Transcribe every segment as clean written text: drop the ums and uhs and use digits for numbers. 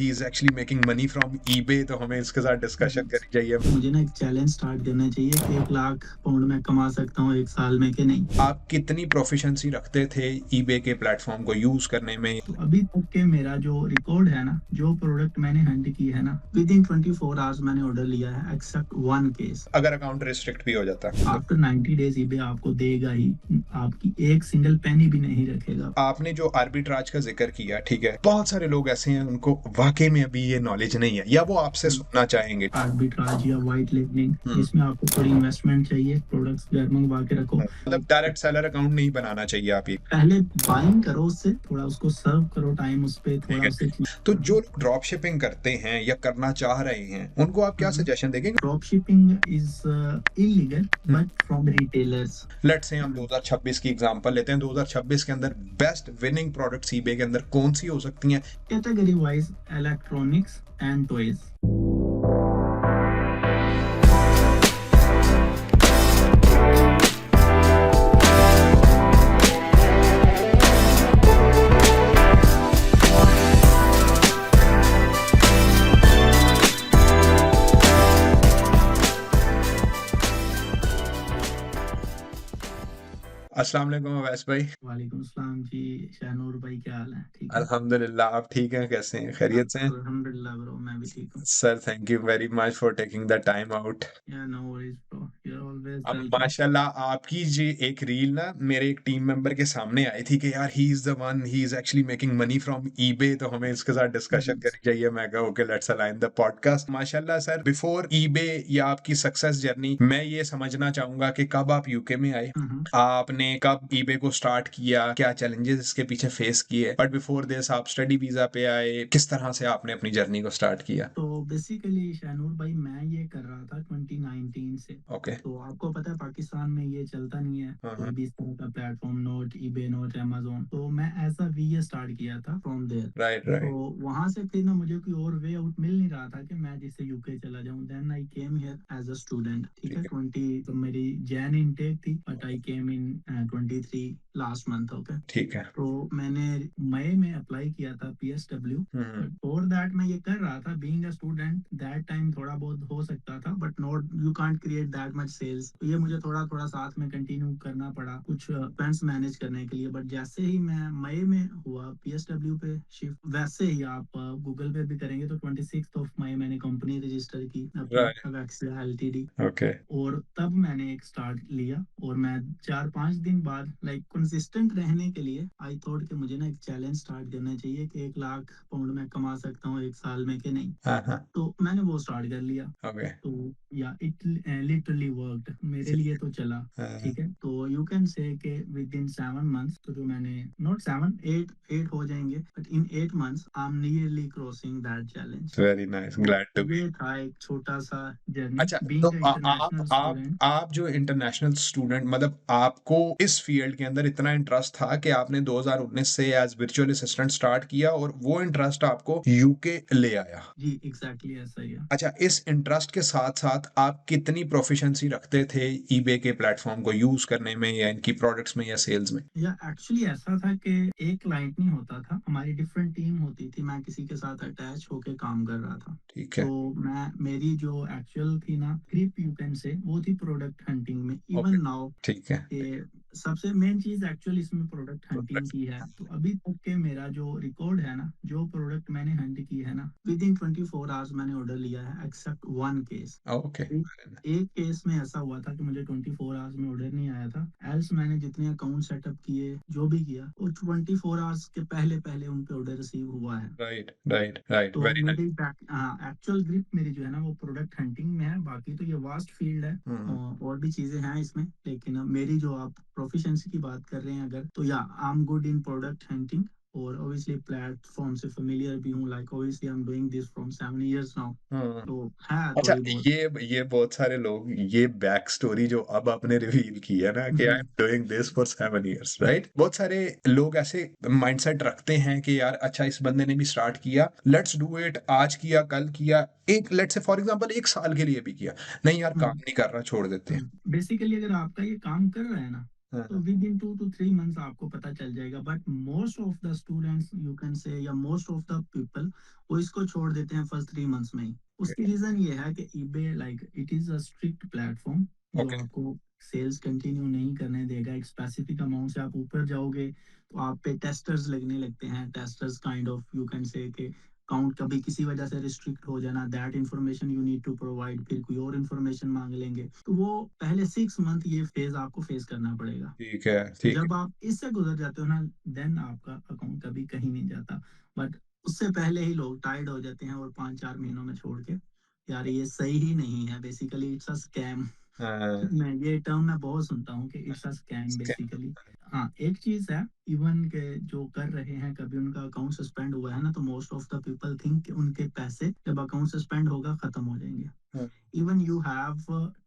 He is actually making money from eBay, तो हमें इसके साथ डिस्कशन करनी चाहिए। मुझे ना एक चैलेंज स्टार्ट करना चाहिए कि 1 लाख पाउंड मैं कमा सकता हूँ 1 साल में कि नहीं। आप कितनी प्रोफिशिएंसी रखते थे ईबे के प्लेटफॉर्म को यूज करने में? तो अभी तक के मेरा जो रिकॉर्ड है ना, जो प्रोडक्ट मैंने हंट की है ना, विद इन 24 आवर्स मैंने ऑर्डर लिया है, एक्सेप्ट वन केस। अगर अकाउंट रिस्ट्रिक्ट भी हो जाता है आफ्टर 90 डेज ईबे आपको देगा ही, आपकी एक सिंगल पेनी भी नहीं रखेगा। आपने जो आर्बिट्राज का जिक्र किया, ठीक है, बहुत सारे लोग ऐसे हैं उनको वाकई में अभी ये नॉलेज नहीं है या वो आपसे सुनना चाहेंगे। आर्बिट्राज या वाइट लेबलिंग, हम्म। इसमें आपको थोड़ी इन्वेस्टमेंट चाहिए, प्रोडक्ट्स घर मंगवा के रखो। मतलब डायरेक्ट सेलर अकाउंट नहीं बनाना चाहिए आप ये। पहले बाइंग करो उससे, थोड़ा उसको सर्व करो टाइम उस पे, ठीक थोड़ा है, उससे तो जो लोग ड्रॉप शिपिंग करते हैं या करना चाह रहे हैं उनको आप क्या सजेशन देंगे? Drop shipping is illegal but from retailers. Let's say हम 2026 की एग्जांपल लेते हैं, 2026 के अंदर बेस्ट विनिंग प्रोडक्ट्स ईबे के अंदर कौन सी हो सकती हैं? Category wise electronics and toys. अस्सलाम वालेकुम अवैस भाई। वालेकुम सलाम जी। शाहनूर भाई, क्या हाल है? ठीक है। अल्हम्दुलिल्लाह, आप ठीक हैं? कैसे हैं? खैरियत से हैं? अल्हम्दुलिल्लाह ब्रो, मैं भी ठीक हूँ। Sir thank you very much for taking the time out. Yeah no worries bro, you are always अब वेलकम। माशाल्लाह आपकी जी एक रील ना मेरे एक टीम मेंबर के सामने आई थी कि यार he is the one, he is actually making money from eBay, तो हमें इसके साथ डिस्कशन करनी चाहिए। मैं कहा okay let's align the podcast. माशाल्लाह सर, बिफोर ईबे या आपकी सक्सेस जर्नी, मैं ये समझना चाहूंगा कि कब आप यूके में आए, आपने कब ईबे को स्टार्ट किया, क्या चैलेंजेस इसके पीछे फेस किए, बट बिफोर दिस आप स्टडी वीजा पे आए, किस तरह से आपने अपनी जर्नी को स्टार्ट किया? तो बेसिकली शाहनूर भाई, मैं ये कर रहा था 2019 से। ओके। तो आपको पता है पाकिस्तान में ये चलता नहीं है कोई भी इस तरह का platform, note eBay, note Amazon. तो मैं एज अ वीए स्टार्ट किया था फ्रॉम देयर। राइट तो राइट। वहां से फिर ना मुझे कोई और वे आउट मिल नहीं रहा था कि मैं जिससे यूके चला जाऊं। Then I came here as a student. ठीक है, ठीक 20 तो मेरी जैन इनटेक थी, but I came in 23 last month. Okay. ठीक है। तो मैंने मई में अप्लाई किया था PSW. Hmm. But for that मैं ये कर रहा था, being a student that time थोड़ा बहुत हो सकता था, but not, you can't create that much sales. तो ये मुझे थोड़ा थोड़ा साथ में कंटिन्यू करना पड़ा, कुछ फंड्स मैनेज करने के लिए। बट जैसे ही मैं मई में हुआ पीएसडब्ल्यू पे शिफ्ट, वैसे ही आप गूगल पे भी करेंगे तो 26 मई मैंने कंपनी रजिस्टर की अपनी, राइट। अवेक्सिया एलटीडी। ओके। और तब मैंने एक स्टार्ट लिया, और मैं 4-5 दिन बाद लाइक कंसिस्टेंट रहने के लिए आई थॉट कि मुझे ना एक चैलेंज स्टार्ट करना चाहिए कि 1 लाख पाउंड मैं कमा सकता हूँ 1 साल में कि नहीं। हाँ हाँ। तो मैंने वो स्टार्ट कर लिया। ओके। तो या इट लिटरली वर्कड मेरे लिए, तो चला। हाँ। ठीक है, तो यू कैन से कि विद इन 7 मंथ्स, तो जो मैंने नॉट 7, 8 हो जाएंगे, but in 8 months I am nearly crossing that challenge. Very nice, तो ग्लैड टू बी। ये था एक छोटा सा जर्नी अच्छा, तो बीइंग अ इंटरनेशनल स्टूडेंट। आप जो इंटरनेशनल स्टूडेंट, मतलब आपको इस फील्ड के अंदर इतना इंटरेस्ट था कि आपने 2019 से एज वर्चुअल असिस्टेंट स्टार्ट किया और वो इंटरेस्ट आपको यूके ले आया। जी एग्जैक्टली ऐसा ही है। अच्छा, इस इंटरेस्ट के साथ साथ आप कितनी प्रोफिशिएंसी रखते थे ईबे के प्लेटफॉर्म को यूज करने में या इनकी प्रोडक्ट्स में या सेल्स में? या एक्चुअली ऐसा था कि एक क्लाइंट नहीं होता था, हमारी डिफरेंट टीम होती थी, मैं किसी के साथ अटैच होके काम कर रहा था। ठीक है। तो मैं, मेरी जो एक्चुअल थी ना ग्रिप, यू कैन से, वो थी प्रोडक्ट हंटिंग में। ओके। इवन नाउ ठीक है। कि सबसे मेन चीज एक्चुअली इसमें प्रोडक्ट हंटिंग की है। तो अभी तक के मेरा जो रिकॉर्ड है ना, जो प्रोडक्ट मैंने हंट की है ना, विद इन 24 आवर्स मैंने ऑर्डर लिया है, एक्सेप्ट वन केस। ओके। एक केस में ऐसा हुआ था कि मुझे 24 आवर्स में ऑर्डर नहीं आया था, एल्स मैंने जितने अकाउंट सेटअप किए, जो भी किया, वो 24 आवर्स के पहले पहले उन पे ऑर्डर रिसीव हुआ है। राइट राइट राइट, तो वेरी मेरी एक्चुअल ग्रिप मेरी जो है ना, वो प्रोडक्ट हंटिंग में है। बाकी तो ये वास्ट फील्ड है, नाइस। और भी चीजें हैं इसमें, लेकिन मेरी जो आप प्रोफिशिएंसी की बात कर रहे हैं अगर, तो या I am good in product hunting. और ऑब्वियसली प्लेटफॉर्म से फेमिलियर भी हूँ, like obviously I am doing this from 7 years now. हाँ। तो है अच्छा, थोड़ी बहुत। ये बहुत सारे लोग ये बैक स्टोरी जो अब आपने रिवील की है ना कि I am doing this for 7 years, right, बहुत सारे लोग ऐसे माइंडसेट रखते हैं कि यार अच्छा इस बंदे ने भी स्टार्ट किया, लेट्स डू इट, आज किया कल किया, एक लेट्स से फॉर एग्जांपल 1 साल के लिए भी किया, नहीं यार काम नहीं कर रहा, छोड़ देते हैं। बेसिकली अगर आपका ये काम कर रहा है ना, हाँ, तो हाँ, विद इन 2 to 3 months आपको पता चल जाएगा, but most of the students you can से या मोस्ट ऑफ द पीपल वो इसको छोड़ देते हैं फर्स्ट 3 मंथ्स में ही। उसकी रीजन ये है कि eBay like it is a strict platform जो ओके, आपको सेल्स कंटिन्यू नहीं करने देगा। एक स्पेसिफिक अमाउंट से आप ऊपर जाओगे तो आप पे टेस्टर्स लगने लगते हैं, testers kind of you can से कि अकाउंट कभी किसी वजह से रिस्ट्रिक्ट हो जाना, that information you need to provide, फिर कोई और इन्फॉर्मेशन मांग लेंगे, तो वो पहले 6 मंथ ये फेज आपको फेस करना पड़ेगा। ठीक है, ठीक जब आप इससे गुजर जाते हो ना, देन आपका अकाउंट कभी कहीं नहीं जाता। बट उससे पहले ही लोग टायर्ड हो जाते हैं और 5-4 महीनों में छोड़ के, यार ये सही ही नहीं है, बेसिकली इट्स अ स्कैम। है। हाँ, मैं ये टर्म मैं बहुत सुनता हूँ कि इट्स अ स्कैम इसके बेसिकली। हाँ, एक चीज है, इवन के जो कर रहे हैं कभी उनका अकाउंट सस्पेंड हुआ है ना, तो most of the people think कि उनके पैसे जब अकाउंट सस्पेंड होगा खत्म हो जाएंगे। हाँ, even you have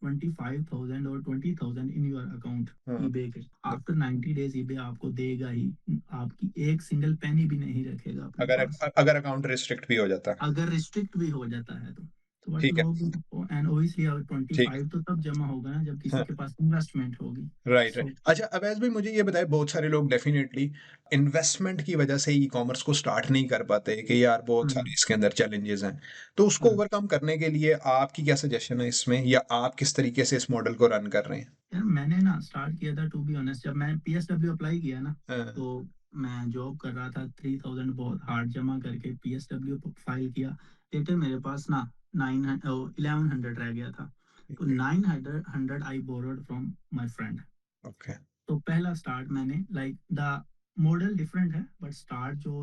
25,000 or 20,000 in your account हाँ, eBay के, after 90 days eBay आपको देगा ही, आपकी एक सिंगल पेनी भी नहीं रखेगा अपने अगर पास, अगर अकाउंट रिस्ट्रिक्ट भी हो जाता है। अगर रिस्ट्रिक्ट भी हो जाता है तो बट ठीक है, लोग, एंड ओबियसली अगर ठीक 25 तो तब जमा होगा ना जब है। किसी के पास इन्वेस्टमेंट होगी। Right, right. सो अच्छा, अवैज़ भाई मुझे ये बताइए, बहुत सारे लोग डेफ़िनेटली इन्वेस्टमेंट की वज़ह से ई-कॉमर्स को स्टार्ट नहीं कर पाते कि यार बहुत सारे इसके अंदर चैलेंजेज़ हैं। तो उसको ओवरकम करने के लिए आपकी क्या सजेशन है इसमें, या आप किस तरीके से इस मॉडल को रन कर रहे हैं? यार मैंने ना स्टार्ट किया था टू बी ऑनेस्ट, जब मैं पीएसडब्ल्यू अप्लाई किया ना, हाँ, तो मैं जॉब कर रहा था, 3,000 बहुत हार्ड जमा करके पीएसडब्ल्यू फाइल किया। लेटर मेरे पास ना 1100 रह गया था, ठीक तो है, 900 I borrowed from my friend. Okay. तो पहला स्टार्ट मैंने लाइक द मॉडल डिफरेंट है, बट स्टार्ट जो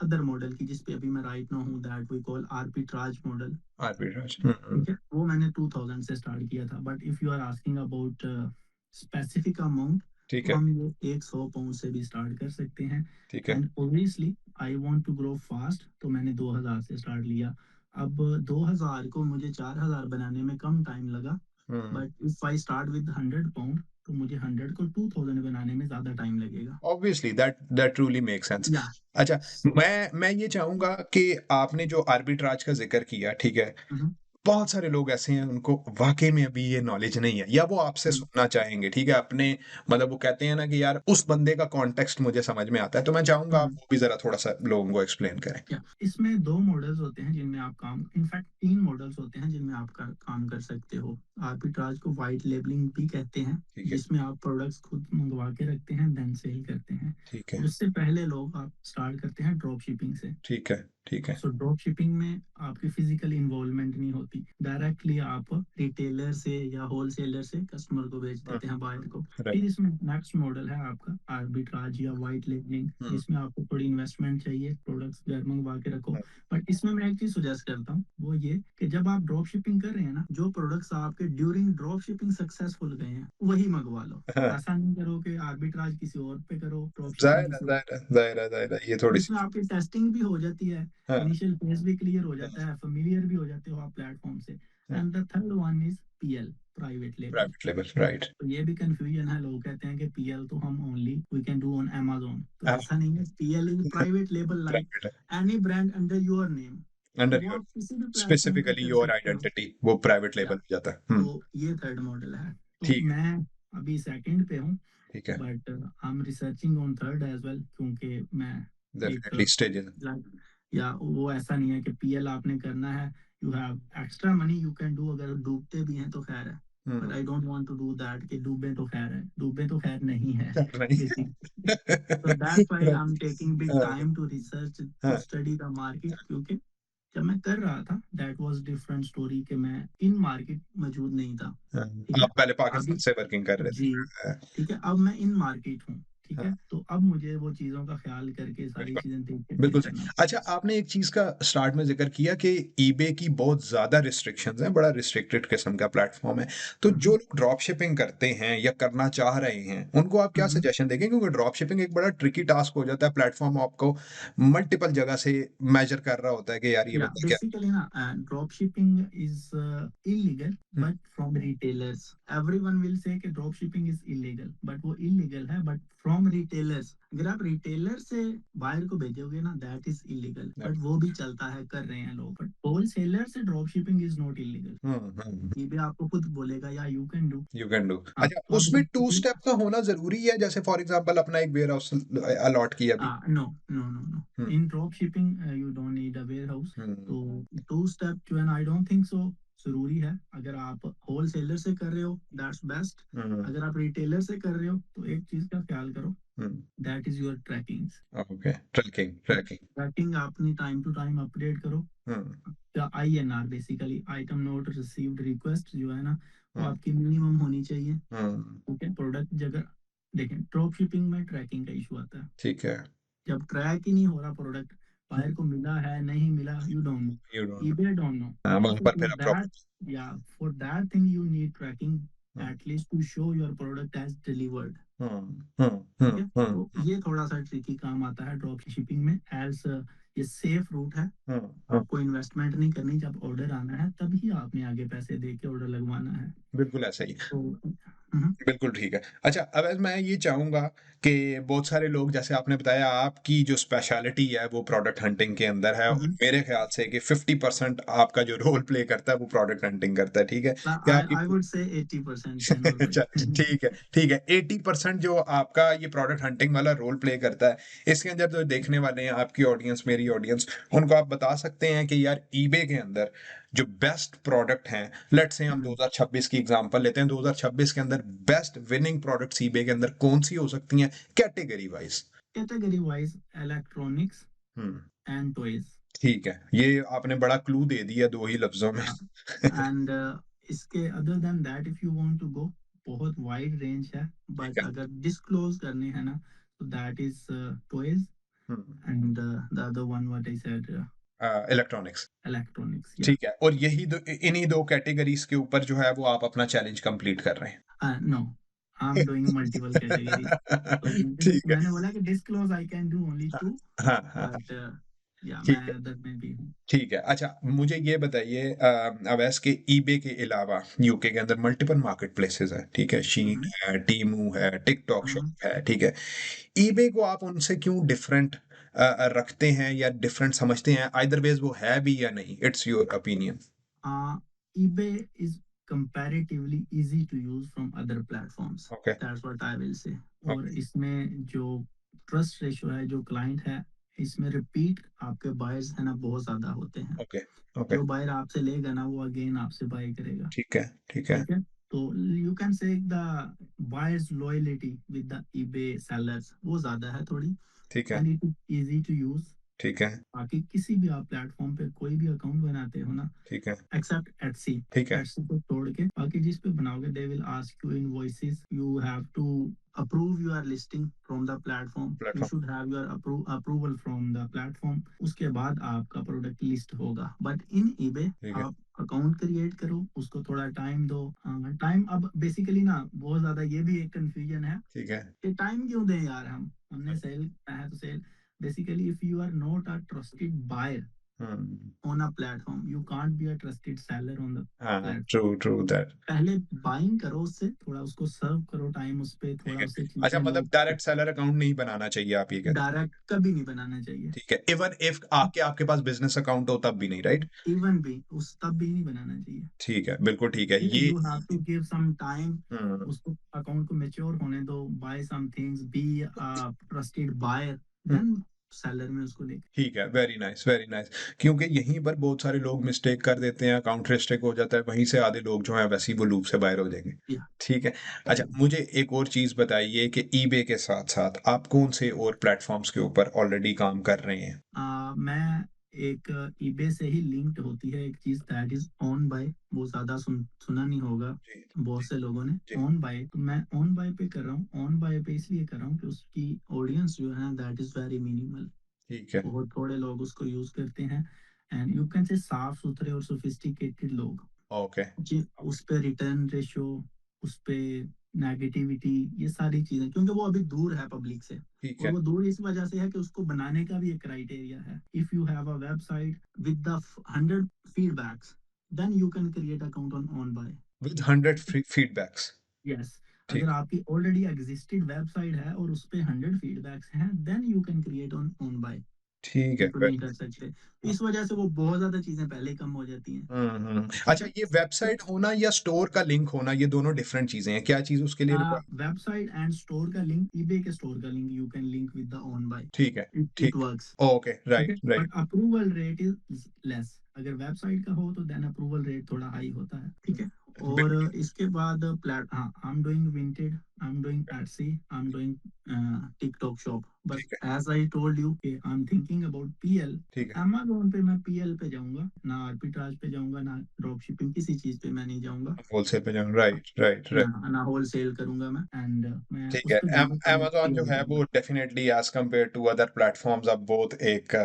अदर मॉडल की जिस पे अभी मैं राइट नाउ हूँ, that we call arbitrage model. Arbitrage, ठीक है, वो मैंने 2000 से स्टार्ट किया था, but if you are asking about specific amount, ठीक तो है, हम ये 100 पाउंड से भी स्टार्ट कर सकते हैं। ठीक है। And obviously I want to grow fast, तो मैंने 2000 से स्टार्ट लिया। अब 2000 को मुझे 4000 बनाने में कम टाइम लगा, हुँ, but if I start with 100 pound, तो मुझे 100 को 2000 बनाने में ज्यादा टाइम लगेगा। Obviously that that truly makes sense. या अच्छा, सो मैं ये चाहूँगा कि आपने जो आर्बिट्राज का ज़िक्र किया, ठीक है? बहुत सारे लोग ऐसे हैं उनको वाक़ई में अभी ये नॉलेज नहीं है, या वो आपसे सुनना चाहेंगे, ठीक है? अपने मतलब वो कहते हैं ना कि यार उस बंदे का कॉन्टेक्स्ट मुझे समझ में आता है, तो मैं चाहूँगा आप वो भी ज़रा थोड़ा-सा लोगों को एक्सप्लेन करें। या इसमें दो मॉडल्स होते हैं जिनमें आप काम, इनफैक्ट 3 मॉडल्स होते हैं जिनमें आप काम कर सकते हो। आर्बिट्राज को वाइट लेबलिंग भी कहते हैं, ठीक है, जिसमें आप प्रोडक्ट्स खुद मंगवा के रखते हैं देन सेल करते हैं। ठीक है, उससे पहले लोग आप स्टार्ट करते हैं ड्रॉप शिपिंग से। ठीक है, ठीक है। सो ड्रॉप शिपिंग में आपकी फिजिकल इन्वॉल्वमेंट नहीं होती, डायरेक्टली आप रिटेलर से या होलसेलर से कस्टमर को बेच हुँ, देते हैं, बायर को। राइट, फिर इसमें नेक्स्ट मॉडल है आपका आर्बिट्राज या वाइट लेबलिंग, हुँ, जिसमें आपको थोड़ी इन्वेस्टमेंट चाहिए, प्रोडक्ट्स घर मंगवा के रखो। हुँ, बट इसमें मैं एक चीज सुजेस्ट करता हूँ, वो ये कि जब आप ड्रॉप शिपिंग कर रहे हैं ना, जो प्रोडक्ट्स आपके ड्यूरिंग ड्रॉप शिपिंग सक्सेसफुल गए हैं वही मंगवा लो। हाँ, ऐसा नहीं करो कि आर्बिट्राज किसी और पे करो, ड्रॉप शिपिंग ज़ाहिर है, किसी और। ज़ाहिर है, ज़ाहिर है, ज़ाहिर है, ये तो थोड़ी-सी इसमें आपकी टेस्टिंग भी हो जाती है, हाँ, इनिशियल फेज भी क्लियर हो हाँ, जाता है, familiar भी हो जाते हो आप प्लेटफॉर्म से। हाँ, and the third one is PL, private label. Private label, right. तो ये भी कंफ्यूजन है, लोग कहते हैं कि पीएल तो हम only we can do on Amazon, तो हाँ, ऐसा नहीं है। PL is private label, like private है, any brand under your name, तो अंडर वो योर आप किसी भी प्लेटफॉर्म पे स्पेसिफिकली कर योर सकते हो। आइडेंटिटी वो प्राइवेट या लेबल हो जाता है। तो ये थर्ड मॉडल है। तो ठीक है, मैं अभी सेकंड पे हूँ, ठीक है, but I am researching on third as well, क्योंकि मैं एक डेफिनिटली स्टेजेस like, या वो ऐसा नहीं है कि पीएल आपने करना है, you have extra money you can do, अगर डूबते भी हैं तो खैर है। But hmm, I don't want to do that कि डूबे तो खैर है, डूबे तो खैर नहीं है चल रही basically. so that's why I'm taking big हाँ, time to research, to हाँ, study the market, क्योंकि जब मैं कर रहा था दैट वाज डिफरेंट स्टोरी कि मैं इन मार्केट मौजूद नहीं था। हाँ, ठीक है, आप पहले पाकिस्तान अभी से वर्किंग कर रहे जी, थे। ठीक है, अब मैं इन मार्केट हूँ। ठीक हाँ, है, तो अब मुझे वो चीज़ों का ख्याल करके सारी बिल्कुल। चीज़ें देख के फिर बिल्कुल सही। करना अच्छा, पड़ेगा। आपने एक चीज़ का स्टार्ट में ज़िक्र किया कि ईबे की बहुत ज़्यादा रिस्ट्रिक्शंस हैं, बड़ा रिस्ट्रिक्टेड किस्म का प्लेटफ़ॉर्म है। तो जो हम्म, लोग ड्रॉप शिपिंग करते हैं या करना चाह रहे हैं, उनको आप क्या हम्म, सजेशन देंगे? क्योंकि ड्रॉप शिपिंग एक बड़ा ट्रिकी टास्क हो जाता है, प्लेटफ़ॉर्म आपको मल्टीपल जगह से मेज़र कर रहा होता है कि यार ये या बंदा क्या बेसिकली ना, ड्रॉप शिपिंग इज इलीगल, हुँ, but from retailers everyone will say कि drop shipping is illegal, but वो इलीगल है बट फ्रॉम फ्रॉम रिटेलर्स, अगर आप रिटेलर से बायर को भेजोगे ना, दैट इज इलीगल, बट वो भी चलता है, कर रहे हैं लोग, बट होलसेलर से drop shipping is not illegal. Hmm. ये भी आपको खुद बोलेगा या you can do. You can do. हाँ, अच्छा, तो आप उसमें टू स्टेप का होना जरूरी है, जैसे फॉर एग्जांपल अपना एक वेयर हाउस अलॉट किया अभी। No no no no, hmm in drop shipping you don't need a warehouse. Hmm तो टू स्टेप जो है ना, आई डोंट थिंक सो जरूरी है। अगर आप होलसेलर से कर रहे हो दैट्स बेस्ट। हम्म अगर आप रिटेलर से कर रहे हो तो एक चीज का ख्याल करो, hmm. That is your tracking. Okay, tracking tracking. Tracking अपनी टाइम टू टाइम अपडेट करो। हम्म क्या INR, basically item not received request जो है ना, वो हम्म आपकी मिनिमम होनी चाहिए। हम्म। ठीक है, प्रोडक्ट जगह, देखें ड्रॉप शिपिंग में ट्रैकिंग का इशू आता है। ठीक है। जब ट्रैक ही नहीं हो रहा प्रोडक्ट, बायर को मिला है नहीं मिला, you don't know, you don't. eBay don't know. हाँ, वहां So पर for फिर that, problem. yeah, for that thing you need tracking, at least to show your product as delivered. ठीक है, तो ये थोड़ा सा ट्रिकी काम आता है ड्रॉप शिपिंग में, एल्स ये सेफ रूट है। हम्म। आपको इन्वेस्टमेंट नहीं करनी, जब ऑर्डर आना है तभी आपने आगे पैसे दे के ऑर्डर लगवाना है। बिल्कुल ऐसा ही। तो हम्म, बिल्कुल ठीक है। अच्छा, अब मैं ये चाहूँगा कि बहुत सारे लोग, जैसे आपने बताया आपकी जो स्पेशलिटी है वो प्रोडक्ट हंटिंग के अंदर है, और हम्म, मेरे ख्याल से कि 50% आपका जो रोल प्ले करता है वो प्रोडक्ट हंटिंग करता है, ठीक है? क्या I आपकी would say 80% चैनल अच्छा, भाई। ठीक है, ठीक है। 80% जो आपका ये प्रोडक्ट हंटिंग वाला रोल प्ले करता है, इसके अंदर जो देखने वाले हैं आपकी ऑडियंस, मेरी ऑडियंस, उनको आप बता सकते हैं कि यार ईबे के अंदर जो बेस्ट प्रोडक्ट हैं, लेट्स से हम 2026 की एग्जांपल लेते हैं, 2026 के अंदर बेस्ट विनिंग प्रोडक्ट्स ईबे के अंदर कौन सी हो सकती हैं category wise? Category wise electronics hmm. And toys. ठीक है, ये आपने बड़ा क्लू दे दिया दो ही लफ्जों में। एंड इसके other than that, if you want to go, बहुत वाइड रेंज है, ठीक बट है। अगर डिस्क्लोज करने हैं ना, तो that is toys, hmm. And the other one what I said, electronics. Electronics, या। ठीक है, और यही दो, इन्हीं दो कैटेगरीज के ऊपर जो है वो आप अपना चैलेंज कंप्लीट कर रहे no, I am doing multiple categories. तो हैं। ठीक है। मैंने बोला कि disclose I can do only हाँ टू, हाँ हाँ। बट या मैं ठीक है। अदर में भी हूँ। ठीक है। अच्छा, मुझे ये बताइए, अवैस के ईबे के अलावा यूके के अंदर मल्टीपल मार्केट प्लेसेस है, ठीक है? शीन हम्म, है, टीमू है, टिकटॉक हम्म, शॉप है, ठीक है? ईबे को आप उनसे क्यों डिफरेंट रखते हैं या डिफरेंट समझते हैं? आइदर वेज वो है भी या नहीं, it's your opinion. eBay is comparatively easy to use from other platforms. Okay That's what I will say. और ओके इसमें जो ट्रस्ट रेशो है, जो क्लाइंट है, इसमें रिपीट आपके बायर्स है ना बहुत ज्यादा होते हैं। Okay okay. जो बायर आपसे लेगा ना, वो अगेन आपसे बाय करेगा। ठीक है ठीक है ठीक है, तो you can say the buyers loyalty with the eBay sellers वो ज्यादा है थोड़ी, ठीक है and it is easy to use. ठीक है बाकी किसी भी आप प्लेटफॉर्म पे कोई भी अकाउंट बनाते हो ना, ठीक है एक्सेप्ट एटसी, ठीक है। एटसी को छोड़ के बाकी जिस पे बनाओगे, they will ask you invoices, you have to approve your listing from the platform, you platform. Should have your approval from the platform, उसके बाद आपका प्रोडक्ट लिस्ट होगा। बट इन ईबे ठीक है आप अकाउंट क्रिएट करो, उसको थोड़ा टाइम दो। टाइम अब बेसिकली ना बहुत ज्यादा ये भी एक कंफ्यूजन है ठीक है। कि टाइम क्यों दें यार, हमने सेल करना है तो sell. Basically if you are not a trusted buyer hmm. on a platform, you can't be a trusted seller on the हाँ, platform. True true that. पहले बाइंग करो उससे, थोड़ा उसको सर्व करो टाइम, उस पे ठीक थोड़ा है। उससे अच्छा, चीजें लो। मतलब डायरेक्ट सेलर अकाउंट नहीं बनाना चाहिए, आप ये कहते डायरेक्ट कभी नहीं बनाना चाहिए। हैं? ठीक है, इवन इफ आपके पास बिजनेस अकाउंट हो तब भी नहीं, राइट? इवन भी उस तब भी नहीं बनाना चाहिए। ठीक है, बिल्कुल ठीक है ठीक है, ये। You have to give some time, hmm उसको अकाउंट को मैच्योर होने दो, buy some things, be a trusted buyer, hmm. Then seller में उसको लेके। ठीक है, वेरी नाइस वेरी नाइस। क्योंकि यहीं पर बहुत सारे लोग मिस्टेक कर देते हैं, अकाउंट रिस्ट्रिक्ट हो जाता है, वहीं से आधे लोग जो हैं वैसे ही वो लूप से बाहर हो जाएंगे। या ठीक है। अच्छा, मुझे एक और चीज बताइए कि ईबे के साथ साथ आप कौन से और प्लेटफॉर्म्स के ऊपर ऑलरेडी काम कर रहे हैं? मैं एक ईबे से ही लिंक्ड होती है एक चीज, दैट इज ऑन बाय। वो ज्यादा सुना नहीं होगा जी बहुत जी से लोगों ने। जी। ऑन बाय, तो मैं ऑन बाय पे कर रहा हूँ। ऑन बाय पे इसलिए कर रहा हूँ कि उसकी ऑडियंस जो है दैट इज वेरी मिनिमल, ठीक है। बहुत थोड़े लोग उसको यूज करते हैं, एंड यू कैन से साफ सुथरे और सोफिस्टिकेटेड लोग। ओके जी, उस पे रिटर्न रेशो, उस पे नेगेटिविटी, ये सारी चीजें, क्योंकि वो अभी दूर है पब्लिक से। ठीक और है। वो दूर इस वजह से है कि उसको बनाने का भी एक क्राइटेरिया है। If you have a website with the 100 feedbacks, then you can create account OnBuy. With 100 feedbacks. Yes, ठीक अगर आपकी ऑलरेडी एग्जिस्टेड वेबसाइट है और उस पे 100 फीडबैक्स हैं, then you can create on OnBuy. ठीक है, नहीं तो नहीं वेरी कर सकते। इस वजह से वो बहुत ज्यादा चीजें पहले कम हो जाती हैं। ठीक अच्छा, है। ये वेबसाइट होना या स्टोर का लिंक होना, ये दोनों डिफरेंट चीजें हैं, क्या चीज उसके लिए रिक्वायर? वेबसाइट एंड स्टोर का लिंक, ईबे के स्टोर का link you can link with the OnBuy. ठीक है, इट ठीक, वर्क्स। ओके, ठीक है, right, right. But approval rate is less. अगर वेबसाइट का हो तो देन अप्रूवल रेट थोड़ा हाई होता है। ठीक है। और बिल्कुल इसके बाद प्लेट, हाँ, I am doing Vinted, I am doing Etsy, I am doing TikTok shop. बस ठीक है, एज आई टोल्ड यू कि I am thinking about PL. ठीक है। अमेज़न पे मैं पीएल पे जाऊंगा ना, आर्बिट्राज पे जाऊंगा ना, ड्रॉप शिपिंग किसी चीज पे मैं नहीं जाऊंगा। होलसेल पे जाऊँ, राइट, राइट, राइट। ना होलसेल करूंगा मैं, एंड मैं ठीक है। उस पे जाऊंगा तो मैं amazon जो पीएल है वो करूंगा। Definitely as compare to other platforms अब बहुत एक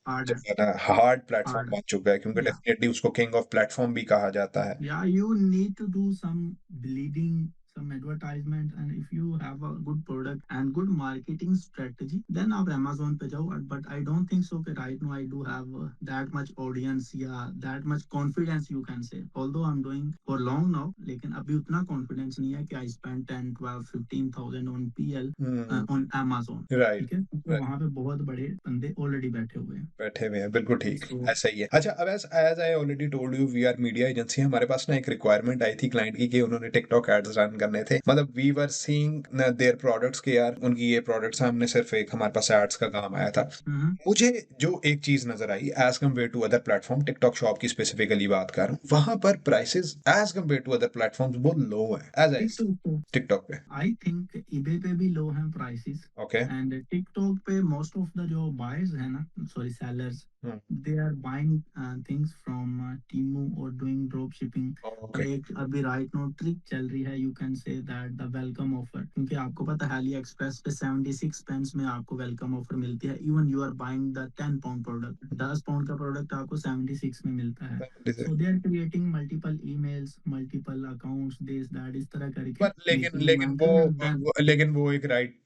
हार्ड जो है। है ना हार्ड प्लेटफॉर्म हार्ड। बन चुका है, क्योंकि या डेफिनेटली उसको किंग ऑफ प्लेटफॉर्म भी कहा जाता है। yeah, you need to do some bleeding, some advertisement, and if you have a good product and good marketing strategy, then आप Amazon पे जाओ। But I don't think so कि right now I do have that much audience या that much confidence you can say, although I'm doing for long now, लेकिन अभी उतना confidence नहीं है कि I spend 10 12 15,000 on PL hmm, on Amazon। Right, ठीक है, तो वहां पे बहुत बड़े बंदे ऑलरेडी बैठे हुए हैं। बैठे हुए हैं, बिल्कुल ठीक So, है, सही है। अच्छा, अब as as I already told you, we are media agency. हमारे पास ना एक रिक्वायरमेंट आई थी क्लाइंट की कि उन्होंने टिकटॉक एड्स रन करने थे, मतलब we were seeing their products के यार उनकी ये प्रोडक्ट्स, हमने सिर्फ एक हमारे पास एड्स का काम आया था। mhm. मुझे जो एक चीज नजर आई as compare to other platform, TikTok shop की स्पेसिफिकली बात कर रहा हूँ, वहां पर prices as compare to other platforms बहुत लो है एज आई TikTok, टिकटॉक पे। आई थिंक eBay पे भी लो हैं प्राइसेस। ओके। एंड टिकटॉक पे मोस्ट ऑफ द जो बायर्स है ना, sorry sellers, they are buying things from Temu और डूइंग ड्रॉप शिपिंग। और ओके। एक अभी राइट नो ट्रिक चल रही है, you can say that the welcome offer, क्योंकि आपको पता है अली एक्सप्रेस पे 76 पेंस में आपको वेलकम ऑफर मिलती है। Even you are buying the 10 pound product, 10 pound का प्रोडक्ट आपको 76 में मिलता है। So they are creating multiple emails, multiple accounts, this that, इस तरह करके पर लेकिन मेकिंग लेकिन मनी एंड देन लेकिन वो एक राइट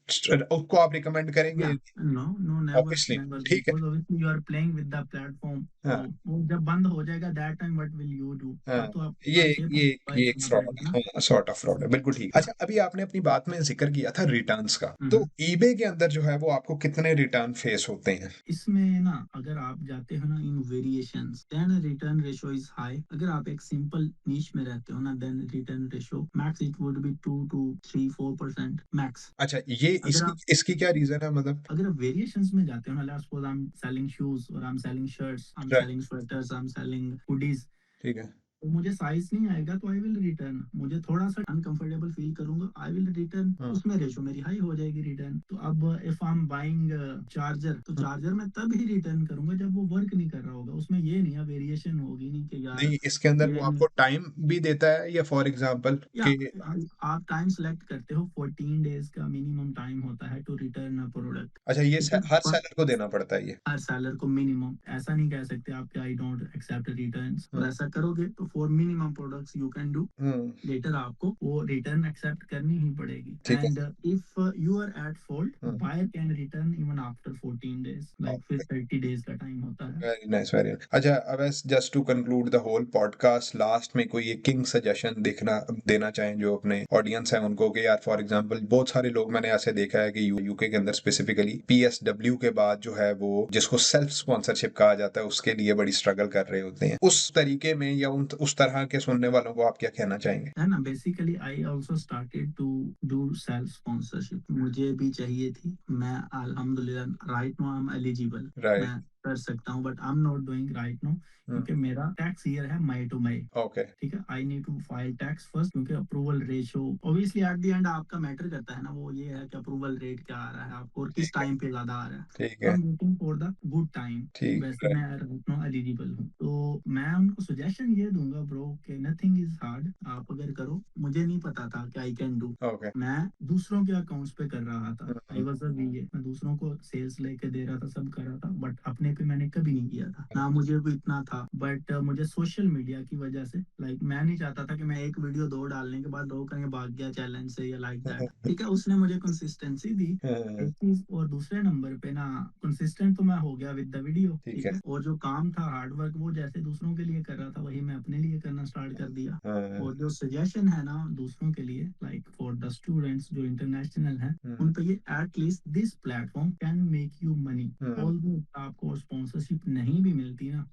उसको आप रिकमेंड करेंगे? yeah, no, never, obviously. never, ठीक है। because obviously you are playing with the platform। तो हाँ, वो जब बंद हो जाएगा, that time what will you do? हाँ। तब तो आपको ये 5-6 ये पाउंड बाय ये एक करना फ्रॉड पड़ेगा है, ना। हाँ, सॉर्ट ऑफ फ्रॉड है, बिल्कुल ठीक। Yeah। अच्छा, अभी आपने अपनी बात में जिक्र किया था रिटर्न्स का, तो हम्म। ईबे के अंदर जो है वो आपको कितने रिटर्न फेस होते हैं? इसमें ना अगर आप जाते हो ना in variations, then return ratio is high. अगर आप एक सिंपल नीश में रहते हो ना, then return ratio max it would be 2 to 3 4% max. अच्छा, ये अगर इसकी आप इसकी क्या रीजन है, मतलब? अगर आप वेरिएशंस में जाते हो ना, let's suppose I am selling shoes और I am selling shirts, I am right. Selling sweaters, I am selling hoodies, ठीक है। तो मुझे साइज नहीं आएगा तो आई विल रिटर्न। मुझे थोड़ा सा अनकंफर्टेबल फील करूंगा, आई विल रिटर्न। हाँ। उसमें रेशो मेरी हाई हो जाएगी रिटर्न। तो अब if I am buying charger, तो चार्जर मैं तब ही रिटर्न करूंगा जब वो वर्क नहीं कर रहा होगा। उसमें ये नहीं है, वेरिएशन होगी नहीं कि यार नहीं, इसके अंदर वो ये नहीं। आपको टाइम भी देता है, या फॉर एग्जांपल या कि आप टाइम सेलेक्ट करते हो, 14 डेज का मिनिमम टाइम होता है टू रिटर्न अ प्रोडक्ट। अच्छा, ये ठीक है, हर पर सेलर को देना पड़ता है ये? हर सेलर को मिनिमम, ऐसा नहीं कह सकते आप कि आई डोंट एक्सेप्ट रिटर्न्स। और हाँ। ऐसा करोगे तो for minimum products you can do, hmm. Later आपको वो रिटर्न एक्सेप्ट करनी ही पड़ेगी। ठीक है। And if you are at fault, हाँ। Buyer can return even after 14 days, like फिर 30 डेज का टाइम होता है। Very nice, very nice. अच्छा, अब just to conclude the whole podcast, last में कोई एक किंग सजेशन देखना देना चाहें जो अपने ऑडियंस है उनको, कि यार फॉर एग्जांपल बहुत सारे लोग मैंने ऐसे देखा है कि यूके के अंदर स्पेसिफिकली पीएसडब्ल्यू के बाद जो है वो जिसको सेल्फ स्पॉन्सरशिप कहा जाता है उसके लिए बड़ी स्ट्रगल कर रहे होते हैं, उस तरीके में या उस तरह के सुनने वालों को आप क्या कहना चाहेंगे? है ना, basically I also started to do self sponsorship. मुझे भी चाहिए थी, मैं अल्हम्दुलिल्लाह right now I am eligible, right. मैं कर सकता हूँ, but I am not doing right now, क्योंकि मेरा टैक्स ईयर है मई टू मई। ओके। ठीक है, I need to file tax first, क्योंकि approval ratio obviously at the end आपका मैटर करता है ना। वो ये है कि अप्रूवल रेट क्या आ रहा है आपको और किस ठीक है। टाइम पे ज्यादा आ रहा है। ठीक तो है। I am waiting for the good time. ठीक। वैसे राइट। मैं राइट नाउ एलिजिबल हूँ, तो मैं उनको सजेशन ये दूंगा ब्रो कि नथिंग इज हार्ड, आप अगर करो। मुझे नहीं पता था कि आई कैन डू। ओके। मैं दूसरों के अकाउंट्स पे कर रहा था, आई वाज अ वीए, मैं दूसरों को सेल्स लेके दे रहा था, सब कर रहा था, बट अपने पे मैंने कभी नहीं किया था, ना मुझे भी इतना था। बट मुझे सोशल मीडिया की वजह से लाइक मैं नहीं चाहता था कि मैं एक वीडियो 2 डालने के बाद लोग कहेंगे भाग गया चैलेंज से या लाइक दैट, ठीक है। उसने मुझे कंसिस्टेंसी दी एक चीज, और दूसरे नंबर पे ना कंसिस्टेंट तो मैं हो गया विद द वीडियो, ठीक ठीक है। है। और जो काम था हार्ड वर्क वो जैसे दूसरों के लिए कर रहा था वही मैं अपने लिए करना स्टार्ट कर दिया। और जो सजेशन है ना दूसरों के लिए, लाइक फॉर द स्टूडेंट्स जो इंटरनेशनल हैं, उन पे ये at least this platform can make you money. Although आपको स्पॉन्सरशिप नहीं भी मिलती ना,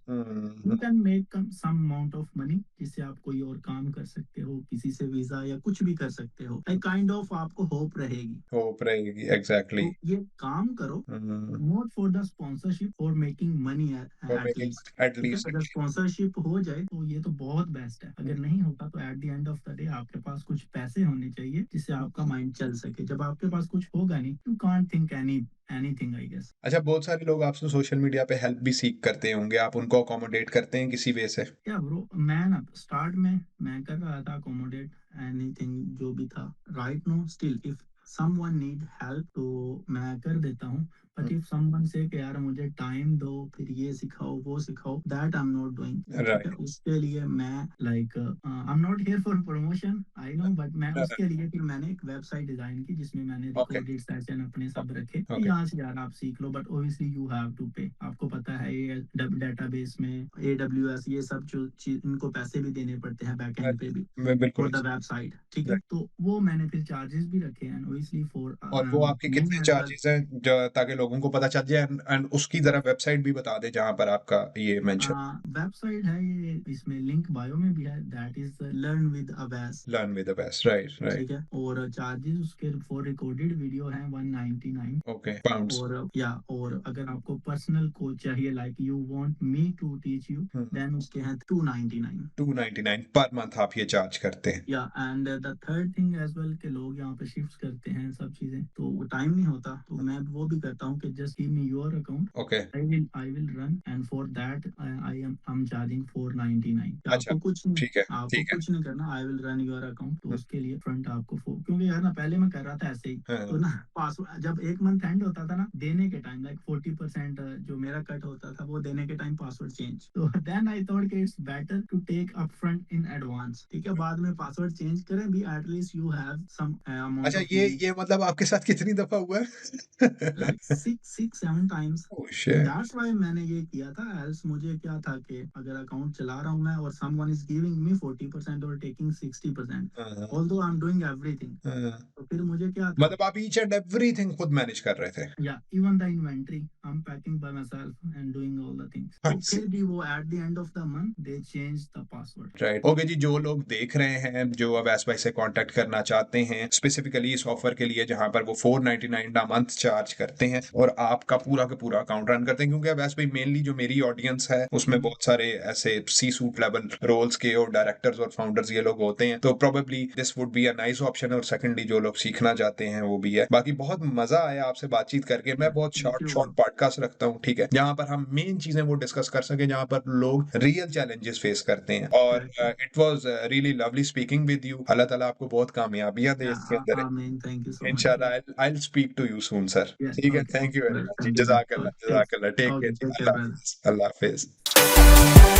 you can make some amount of money, जिससे आप कोई और काम कर सकते हो, किसी से वीजा या कुछ भी कर सकते हो। एक काइंड ऑफ आपको होप रहेगी। होप रहेगी, एग्जैक्टली। तो ये काम करो, not for the sponsorship, for making money at least, ठीक है। अगर एटलीस्ट। स्पॉन्सरशिप हो जाए तो ये तो बहुत बेस्ट है, अगर नहीं होता तो eight the end of the day आपके पास कुछ पैसे होने चाहिए जिससे आपका माइंड चल सके। जब आपके पास कुछ होगा नहीं, you can't think anything I guess. अच्छा, बहुत सारे लोग आपसे सोशल मीडिया पे हेल्प भी सीख करते होंगे, आप उनको अकोमोडेट करते हैं किसी वे से? क्या ब्रो, मैं ना स्टार्ट में मैं कर रहा था अकोमोडेट एनीथिंग जो भी था। Right know still if someone need help तो मैं कर देता हूँ, बट इफ समवन से कि यार मुझे टाइम दो, फिर ये सिखाओ वो सिखाओ, that I am not doing, ठीक है। राइट। उसके लिए मैं like I am not here for promotion, I know, but मैं उसके लिए फिर मैंने एक वेबसाइट डिजाइन की जिसमें मैंने ओके। रिकॉर्डेड सेशन अपने सब रखे कि ओके। यहाँ से यार आप सीख लो, but obviously you have to pay. आपको पता है ये डेटाबेस में AWS ये सब जो चीज, इनको पैसे भी देने पड़ते हैं बैकएंड पे भी मैं बिल्कुल। फॉर द वेबसाइट, ठीक है। Right. तो वो मैंने फिर चार्जेस भी रखे हैं ओबियसली फॉर और वो आपके मी कितने एज वेल। चार्जेस हैं, ताकि लोगों को पता चल जाए, एंड उसकी जरा वेबसाइट भी बता दे जहां पर आपका ये मेंशन। वेबसाइट है ये, इसमें लिंक बायो में भी है, that is learn with Awais, learn with the best, right right. ठीक है। और चार्जेस उसके फॉर रिकॉर्डेड वीडियो हैं 199। Okay, pounds. और अगर आपको पर्सनल कोच चाहिए, like you want me to teach you, then उसके हैं 299। 299 पर मंथ आप ये चार्ज करते हैं? या and the third thing as well के लोग यहाँ पे शिफ्ट करते हैं सब चीजें, तो टाइम नहीं होता, तो मैं वो भी करता हूँ कि just give me your account, okay. I will run, and for that I am charging 499। अच्छा, ठीक है आपको ठीक है। कुछ नहीं करना, I will run your account. तो उसके लिए फ्रंट आपको क्योंकि यार ना पहले मैं कर रहा था ऐसे ही, तो ना पासवर्ड जब एक मंथ एंड होता था ना, देने के टाइम लाइक 40% जो मेरा कट होता था वो देने के टाइम पासवर्ड चेंज, तो देन आई थॉट कि it's better to take upfront in advance, ठीक है। बाद में पासवर्ड चेंज करें भी, at least you have some amount अच्छा, ऑफ ये मनी, ये मतलब आपके साथ कितनी दफा हुआ है? Like 6-7 times. ओह तो शिट। दैट्स व्हाई मैंने ये किया था, एल्स मुझे क्या था कि अगर अकाउंट चला रहा हूँ मैं और समवन इज गिविंग मी 40% और taking 60%, although I am doing everything, तो फिर मुझे क्या था, मतलब आप ईच एंड एवरीथिंग खुद मैनेज कर रहे थे? या even the inventory I am packing by myself and doing all the things, तो फिर भी वो at the end of the month they change the password. Right. Okay जी, जो लोग देख रहे हैं, जो अवैस भाई से कांटेक्ट करना चाहते हैं स्पेसिफिकली इस ऑफर के लिए जहां पर वो 499 मंथ चार्ज करते हैं और आपका पूरा का पूरा अकाउंट रन करते हैं, क्योंकि अवैस भाई मेनली जो मेरी ऑडियंस है उसमें बहुत सारे ऐसे सी सूट लेवल रोल्स के और डायरेक्टर्स और फाउंडर्स ये लोग होते हैं, तो probably this would be a nice option. और सेकंडली जो लोग सीखना चाहते हैं वो भी है। बाकी बहुत मजा आया आपसे बातचीत करके। मैं बहुत thank short you short bro. Podcast रखता हूँ, ठीक है, जहां पर हम मेन चीजें वो डिस्कस कर सके, जहां पर लोग रियल चैलेंजेस फेस करते हैं। और it was really lovely speaking with you. Allah ताला आपको बहुत कामयाबियां दे इसके अंदर। आमीन, thank you so much bro. इंशाल्लाह I will speak to you soon sir. Yes, ठीक है, okay, thank you very much जी। वेलकम जी, जज़ाकल्लाह टेक जज़ाकल्लाह। टेक केयर ओके, जी। Take care Allah brother. हाफिज, अल्लाह हाफिज।